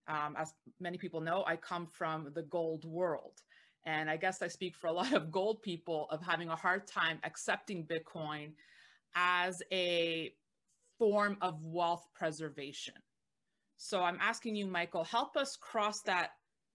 As many people know, I come from the gold world. And I guess I speak for a lot of gold people of having a hard time accepting Bitcoin as a form of wealth preservation. So I'm asking you, Michael, help us cross that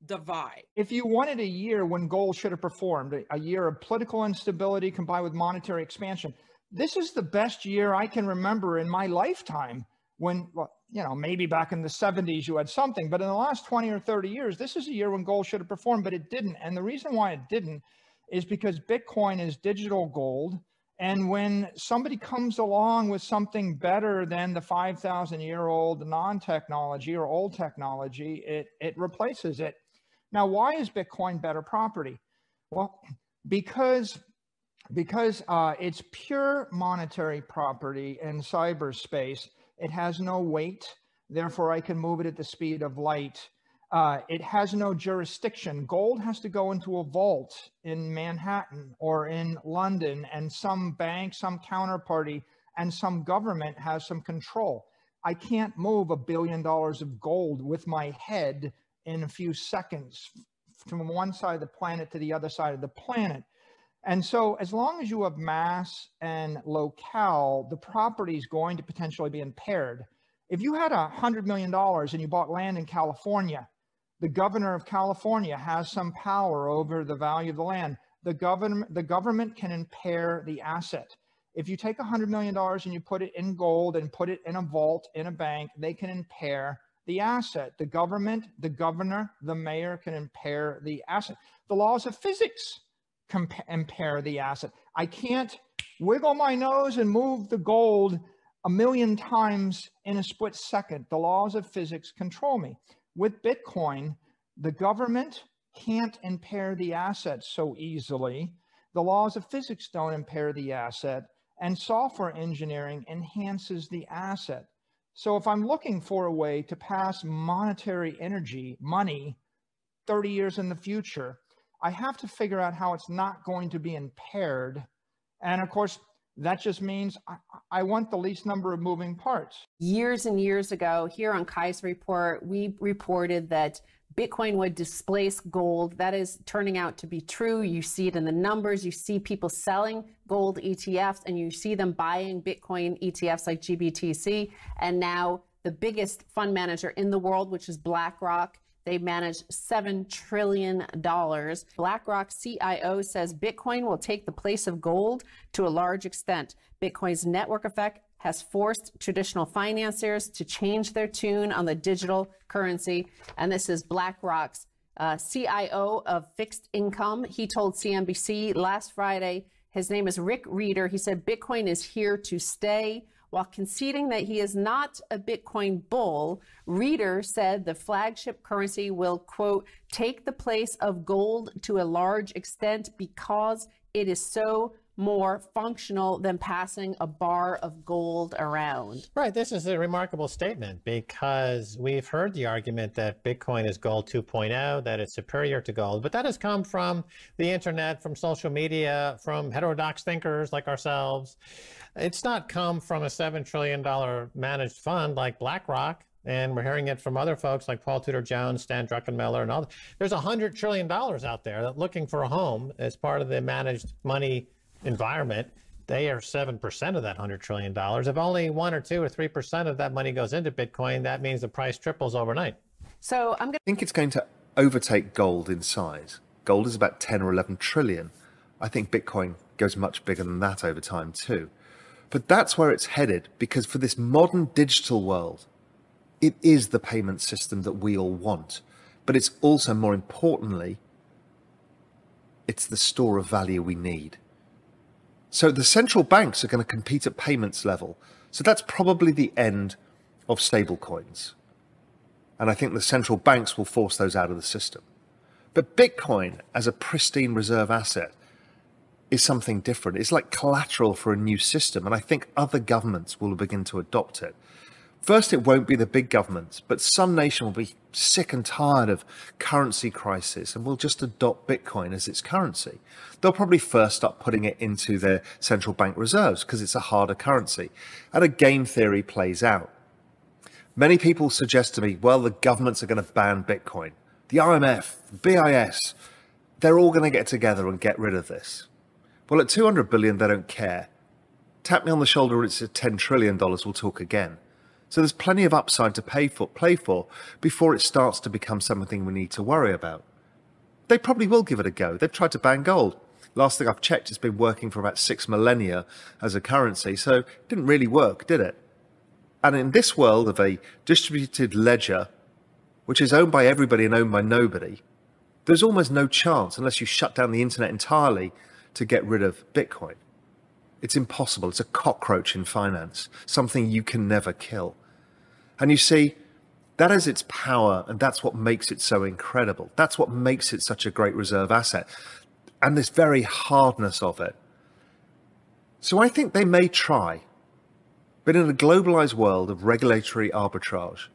divide. If you wanted a year when gold should have performed, a year of political instability combined with monetary expansion, this is the best year I can remember in my lifetime when, well, you know, maybe back in the 70s you had something, but in the last 20 or 30 years, this is a year when gold should have performed, but it didn't. And the reason why it didn't is because Bitcoin is digital gold. And when somebody comes along with something better than the 5,000-year-old non-technology or old technology, it replaces it. Now, why is Bitcoin better property? Well, because it's pure monetary property in cyberspace. It has no weight, therefore I can move it at the speed of light. It has no jurisdiction. Gold has to go into a vault in Manhattan or in London, and some bank, some counterparty, and some government has some control. I can't move $1 billion of gold with my head in a few seconds from one side of the planet to the other side of the planet. And so as long as you have mass and locale, the property is going to potentially be impaired. If you had $100 million and you bought land in California, the governor of California has some power over the value of the land. The government can impair the asset. If you take $100 million and you put it in gold and put it in a vault in a bank, they can impair the asset. The government, the governor, the mayor can impair the asset. The laws of physics impair the asset. I can't wiggle my nose and move the gold 1,000,000 times in a split second. The laws of physics control me. With Bitcoin, the government can't impair the asset so easily. The laws of physics don't impair the asset, and software engineering enhances the asset. So if I'm looking for a way to pass monetary energy, money, 30 years in the future, I have to figure out how it's not going to be impaired. And of course, that just means I want the least number of moving parts. Years and years ago, here on Keiser Report, we reported that Bitcoin would displace gold. That is turning out to be true. You see it in the numbers. You see people selling gold ETFs, and you see them buying Bitcoin ETFs like GBTC. And now the biggest fund manager in the world, which is BlackRock, they manage $7 trillion. BlackRock CIO says Bitcoin will take the place of gold to a large extent. Bitcoin's network effect has forced traditional financiers to change their tune on the digital currency. And this is BlackRock's CIO of fixed income. He told CNBC last Friday, his name is Rick Reeder. He said Bitcoin is here to stay. While conceding that he is not a Bitcoin bull, Reeder said the flagship currency will, quote, take the place of gold to a large extent because it is so more functional than passing a bar of gold around. Right. This is a remarkable statement because we've heard the argument that Bitcoin is gold 2.0, that it's superior to gold, but that has come from the internet, from social media, from heterodox thinkers like ourselves. It's not come from a $7 trillion managed fund like BlackRock. And we're hearing it from other folks like Paul Tudor Jones, Stan Druckenmiller, and all. There's $100 trillion out there that looking for a home as part of the managed money environment. They are 7% of that $100 trillion. If only 1 or 2 or 3% of that money goes into Bitcoin, that means the price triples overnight. So I think it's going to overtake gold in size. Gold is about 10 or 11 trillion. I think Bitcoin goes much bigger than that over time too. But that's where it's headed, because for this modern digital world, it is the payment system that we all want. But it's also, more importantly, it's the store of value we need. So the central banks are going to compete at payments level. So that's probably the end of stablecoins. And I think the central banks will force those out of the system. But Bitcoin as a pristine reserve asset is something different. It's like collateral for a new system. And I think other governments will begin to adopt it. First, it won't be the big governments, but some nation will be sick and tired of currency crisis and will just adopt Bitcoin as its currency. They'll probably first start putting it into their central bank reserves because it's a harder currency. And a game theory plays out. Many people suggest to me, well, the governments are going to ban Bitcoin. The IMF, the BIS, they're all going to get together and get rid of this. Well, at 200 billion, they don't care. Tap me on the shoulder when it's at $10 trillion, we'll talk again. So there's plenty of upside to play for before it starts to become something we need to worry about. They probably will give it a go. They've tried to ban gold. Last thing I've checked, it's been working for about 6 millennia as a currency, so it didn't really work, did it? And in this world of a distributed ledger, which is owned by everybody and owned by nobody, there's almost no chance, unless you shut down the internet entirely, to get rid of Bitcoin. It's impossible. It's a cockroach in finance, something you can never kill. And you see, that is its power, and that's what makes it so incredible. That's what makes it such a great reserve asset, and this very hardness of it. So I think they may try, but in a globalized world of regulatory arbitrage,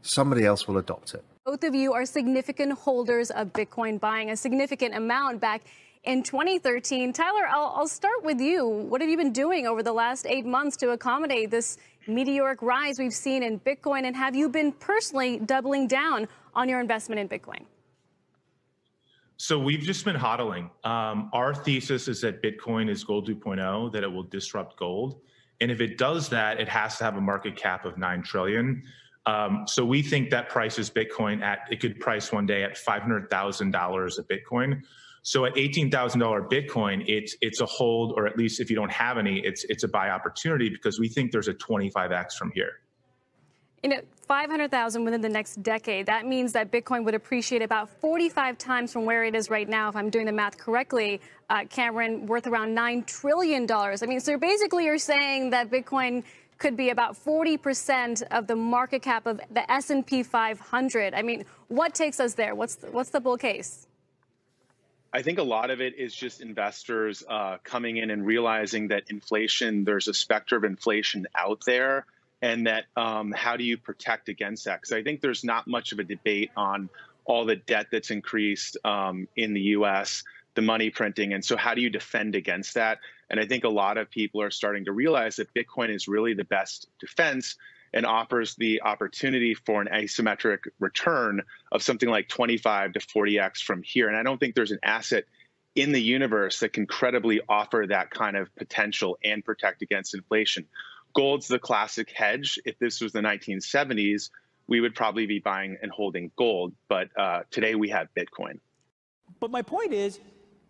somebody else will adopt it. Both of you are significant holders of Bitcoin, buying a significant amount back in 2013. Tyler, I'll start with you. What have you been doing over the last 8 months to accommodate this meteoric rise we've seen in Bitcoin? And have you been personally doubling down on your investment in Bitcoin? So we've just been hodling. Our thesis is that Bitcoin is gold 2.0, that it will disrupt gold. And if it does that, it has to have a market cap of 9 trillion. So we think that prices Bitcoin it could price one day at $500,000 a Bitcoin. So at $18,000 Bitcoin, it's a hold, or at least if you don't have any, it's a buy opportunity, because we think there's a 25x from here. You know, 500,000 within the next decade. That means that Bitcoin would appreciate about 45 times from where it is right now, if I'm doing the math correctly, Cameron, worth around $9 trillion. I mean, so basically you're saying that Bitcoin could be about 40% of the market cap of the S&P 500. I mean, what takes us there? What's the bull case? I think a lot of it is just investors coming in and realizing that inflation, there's a specter of inflation out there, and that how do you protect against that? Because I think there's not much of a debate on all the debt that's increased in the US, the money printing. And so how do you defend against that? And I think a lot of people are starting to realize that Bitcoin is really the best defense and offers the opportunity for an asymmetric return of something like 25 to 40x from here. And I don't think there's an asset in the universe that can credibly offer that kind of potential and protect against inflation. Gold's the classic hedge. If this was the 1970s, we would probably be buying and holding gold. But today we have Bitcoin. But my point is,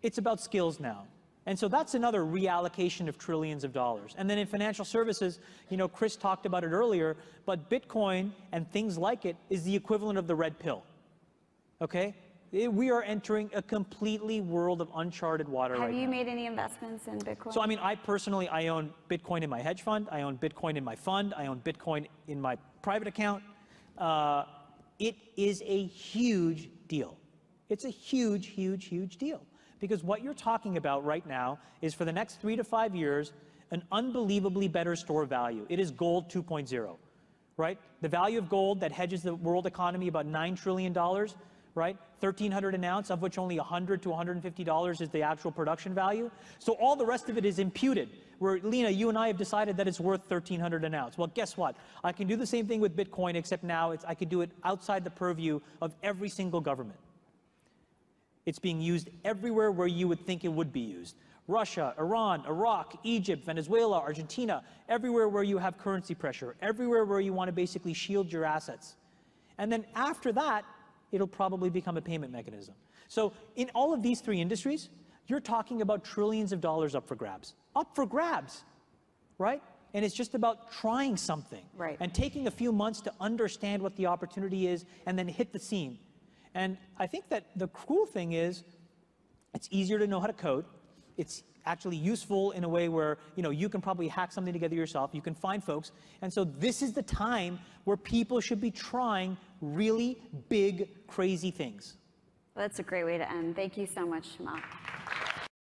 it's about skills now. And so that's another reallocation of trillions of dollars. And then in financial services, you know, Chris talked about it earlier, but Bitcoin and things like it is the equivalent of the red pill. Okay? We are entering a completely world of uncharted water right now. Have you made any investments in Bitcoin? So, I mean, I own Bitcoin in my hedge fund. I own Bitcoin in my fund. I own Bitcoin in my private account. It is a huge deal. It's a huge, huge, huge deal. Because what you're talking about right now is, for the next 3 to 5 years, an unbelievably better store of value. It is gold 2.0, right? The value of gold that hedges the world economy about $9 trillion, right? 1,300 an ounce, of which only $100 to $150 is the actual production value. So all the rest of it is imputed, where, Lena, you and I have decided that it's worth 1,300 an ounce. Well, guess what? I can do the same thing with Bitcoin, except now I can do it outside the purview of every single government. It's being used everywhere where you would think it would be used. Russia, Iran, Iraq, Egypt, Venezuela, Argentina, everywhere where you have currency pressure, everywhere where you want to basically shield your assets. And then after that, it'll probably become a payment mechanism. So in all of these three industries, you're talking about trillions of dollars up for grabs. Up for grabs, right? And it's just about trying something. Right. And taking a few months to understand what the opportunity is and then hit the scene. And I think that the cool thing is, it's easier to know how to code. It's actually useful in a way where, you know, you can probably hack something together yourself. You can find folks. And so this is the time where people should be trying really big, crazy things. Well, that's a great way to end. Thank you so much, Chamath.